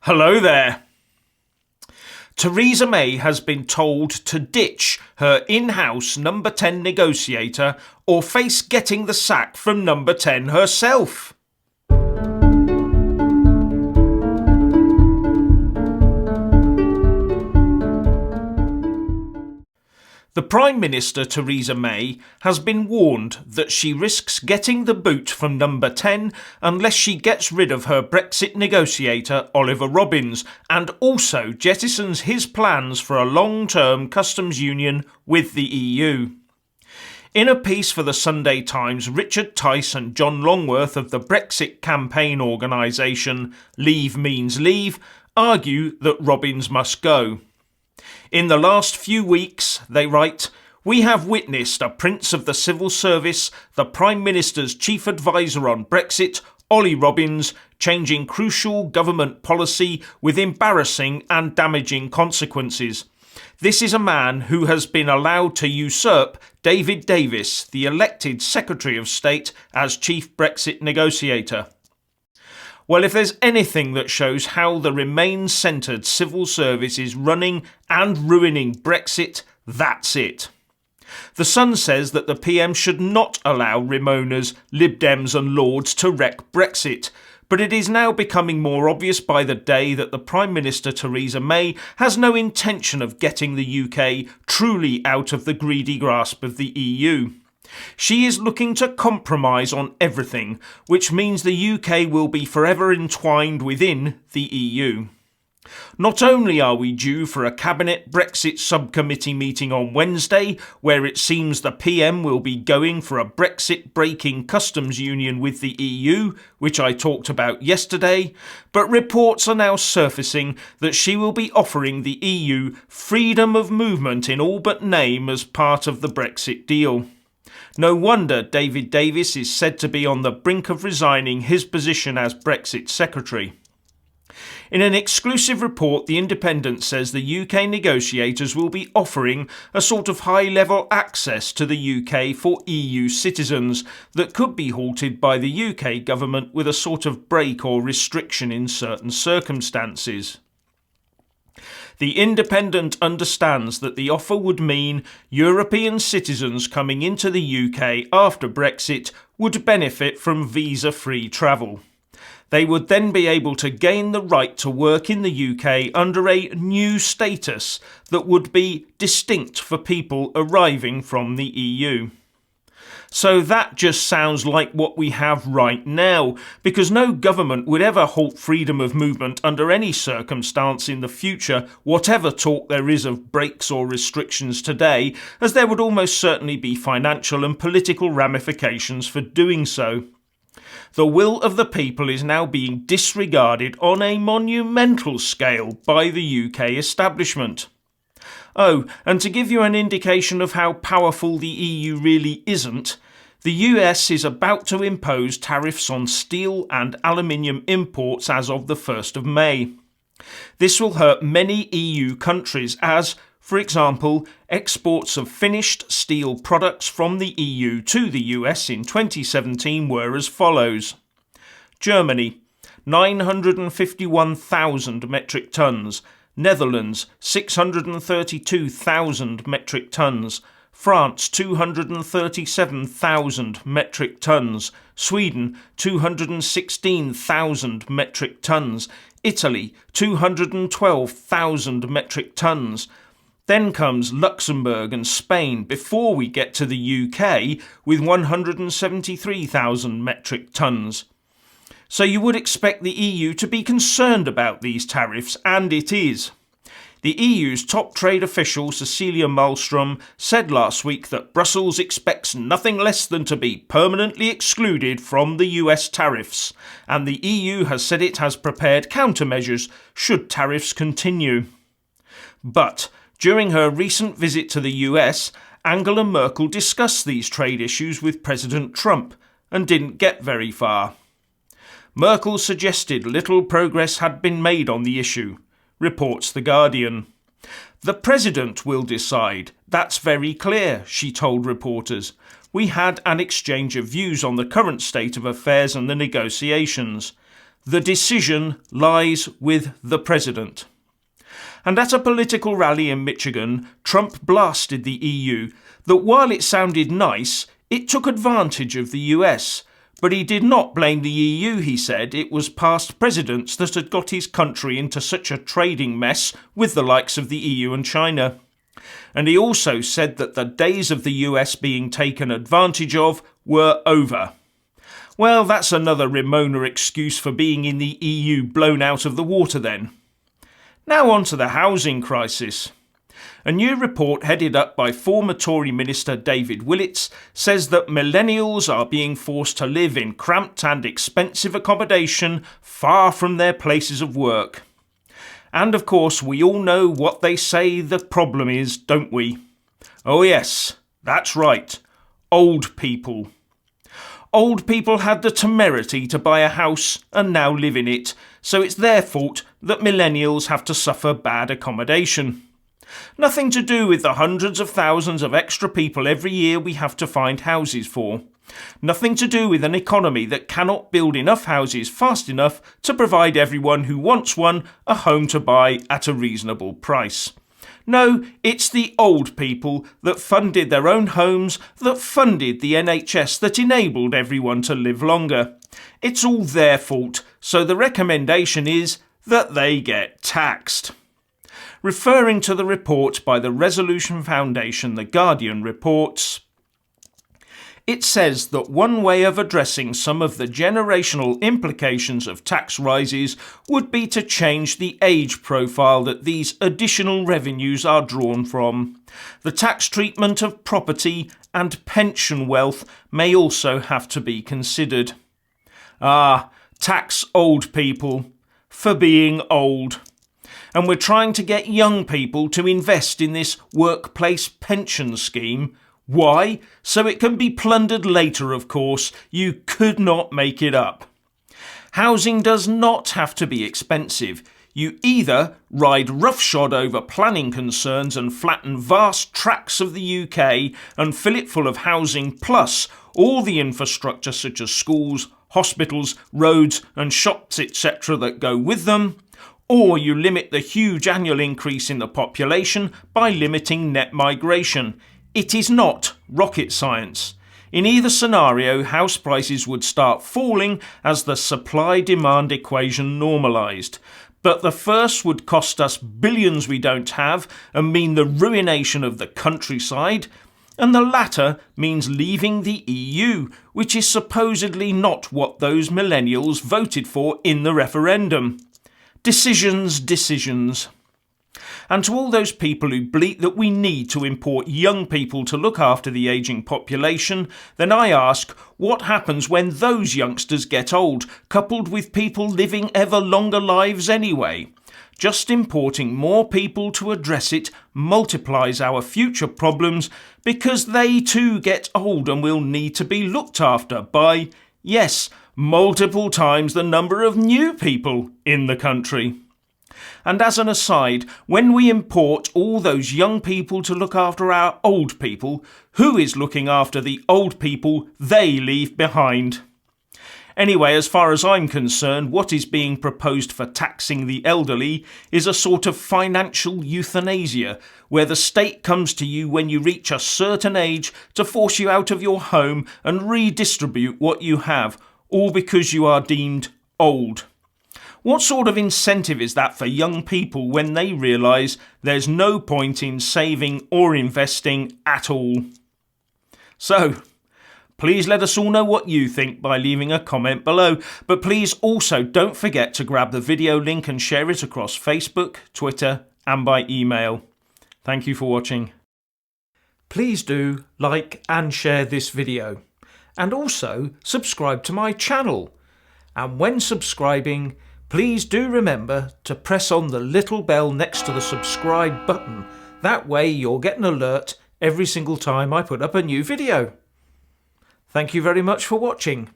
Hello there. Theresa May has been told to ditch her in-house number 10 negotiator or face getting the sack from number 10 herself. The Prime Minister, Theresa May, has been warned that she risks getting the boot from number 10 unless she gets rid of her Brexit negotiator, Olly Robbins, and also jettisons his plans for a long-term customs union with the EU. In a piece for the Sunday Times, Richard Tice and John Longworth of the Brexit campaign organisation Leave Means Leave argue that Robbins must go. In the last few weeks, they write, we have witnessed a Prince of the Civil Service, the Prime Minister's chief advisor on Brexit, Olly Robbins, changing crucial government policy with embarrassing and damaging consequences. This is a man who has been allowed to usurp David Davis, the elected Secretary of State, as chief Brexit negotiator. Well, if there's anything that shows how the Remain-centred civil service is running and ruining Brexit, that's it. The Sun says that the PM should not allow Remoaners, Lib Dems and Lords to wreck Brexit, but it is now becoming more obvious by the day that the Prime Minister Theresa May has no intention of getting the UK truly out of the greedy grasp of the EU. She is looking to compromise on everything, which means the UK will be forever entwined within the EU. Not only are we due for a Cabinet Brexit subcommittee meeting on Wednesday, where it seems the PM will be going for a Brexit-breaking customs union with the EU, which I talked about yesterday, but reports are now surfacing that she will be offering the EU freedom of movement in all but name as part of the Brexit deal. No wonder David Davis is said to be on the brink of resigning his position as Brexit Secretary. In an exclusive report, The Independent says the UK negotiators will be offering a sort of high-level access to the UK for EU citizens that could be halted by the UK government with a sort of break or restriction in certain circumstances. The Independent understands that the offer would mean European citizens coming into the UK after Brexit would benefit from visa-free travel. They would then be able to gain the right to work in the UK under a new status that would be distinct for people arriving from the EU. So that just sounds like what we have right now, because no government would ever halt freedom of movement under any circumstance in the future, whatever talk there is of breaks or restrictions today, as there would almost certainly be financial and political ramifications for doing so. The will of the people is now being disregarded on a monumental scale by the UK establishment. Oh, and to give you an indication of how powerful the EU really isn't, the US is about to impose tariffs on steel and aluminium imports as of the 1st of May. This will hurt many EU countries as, for example, exports of finished steel products from the EU to the US in 2017 were as follows. Germany, 951,000 metric tonnes. Netherlands, 632,000 metric tonnes. France, 237,000 metric tonnes. Sweden, 216,000 metric tonnes. Italy, 212,000 metric tonnes. Then comes Luxembourg and Spain before we get to the UK with 173,000 metric tonnes. So you would expect the EU to be concerned about these tariffs, and it is. The EU's top trade official, Cecilia Malmström, said last week that Brussels expects nothing less than to be permanently excluded from the US tariffs, and the EU has said it has prepared countermeasures should tariffs continue. But during her recent visit to the US, Angela Merkel discussed these trade issues with President Trump and didn't get very far. Merkel suggested little progress had been made on the issue, reports The Guardian. The President will decide, that's very clear, she told reporters. We had an exchange of views on the current state of affairs and the negotiations. the decision lies with the president. And at a political rally in Michigan, Trump blasted the EU that while it sounded nice, it took advantage of the US. But he did not blame the EU, he said. It was past presidents that had got his country into such a trading mess with the likes of the EU and China. And he also said that the days of the US being taken advantage of were over. Well, that's another Ramona excuse for being in the EU blown out of the water then. Now on to the housing crisis. A new report headed up by former Tory Minister David Willetts says that millennials are being forced to live in cramped and expensive accommodation far from their places of work. And of course, we all know what they say the problem is, don't we? Oh yes, that's right, old people. Old people had the temerity to buy a house and now live in it, so it's their fault that millennials have to suffer bad accommodation. Nothing to do with the hundreds of thousands of extra people every year we have to find houses for. Nothing to do with an economy that cannot build enough houses fast enough to provide everyone who wants one a home to buy at a reasonable price. No, it's the old people that funded their own homes, that funded the NHS, that enabled everyone to live longer. It's all their fault, so the recommendation is that they get taxed. Referring to the report by the Resolution Foundation, The Guardian reports, it says that one way of addressing some of the generational implications of tax rises would be to change the age profile that these additional revenues are drawn from. The tax treatment of property and pension wealth may also have to be considered. Tax old people for being old. And we're trying to get young people to invest in this workplace pension scheme. Why? So it can be plundered later, of course. You could not make it up. Housing does not have to be expensive. You either ride roughshod over planning concerns and flatten vast tracts of the UK and fill it full of housing plus all the infrastructure such as schools, hospitals, roads and shops, etc. that go with them, or you limit the huge annual increase in the population by limiting net migration. It is not rocket science. In either scenario, house prices would start falling as the supply-demand equation normalised. But the first would cost us billions we don't have and mean the ruination of the countryside, and the latter means leaving the EU, which is supposedly not what those millennials voted for in the referendum. Decisions. And to all those people who bleat that we need to import young people to look after the ageing population, then I ask, what happens when those youngsters get old, coupled with people living ever longer lives anyway? Just importing more people to address it multiplies our future problems because they too get old and will need to be looked after by, yes, multiple times the number of new people in the country. And as an aside, when we import all those young people to look after our old people, who is looking after the old people they leave behind? Anyway, as far as I'm concerned, what is being proposed for taxing the elderly is a sort of financial euthanasia, where the state comes to you when you reach a certain age to force you out of your home and redistribute what you have, all because you are deemed old. What sort of incentive is that for young people when they realise there's no point in saving or investing at all? So, please let us all know what you think by leaving a comment below, but please also don't forget to grab the video link and share it across Facebook, Twitter and by email. Thank you for watching. Please do like and share this video, and also subscribe to my channel. And when subscribing, please do remember to press on the little bell next to the subscribe button. That way you'll get an alert every single time I put up a new video. Thank you very much for watching.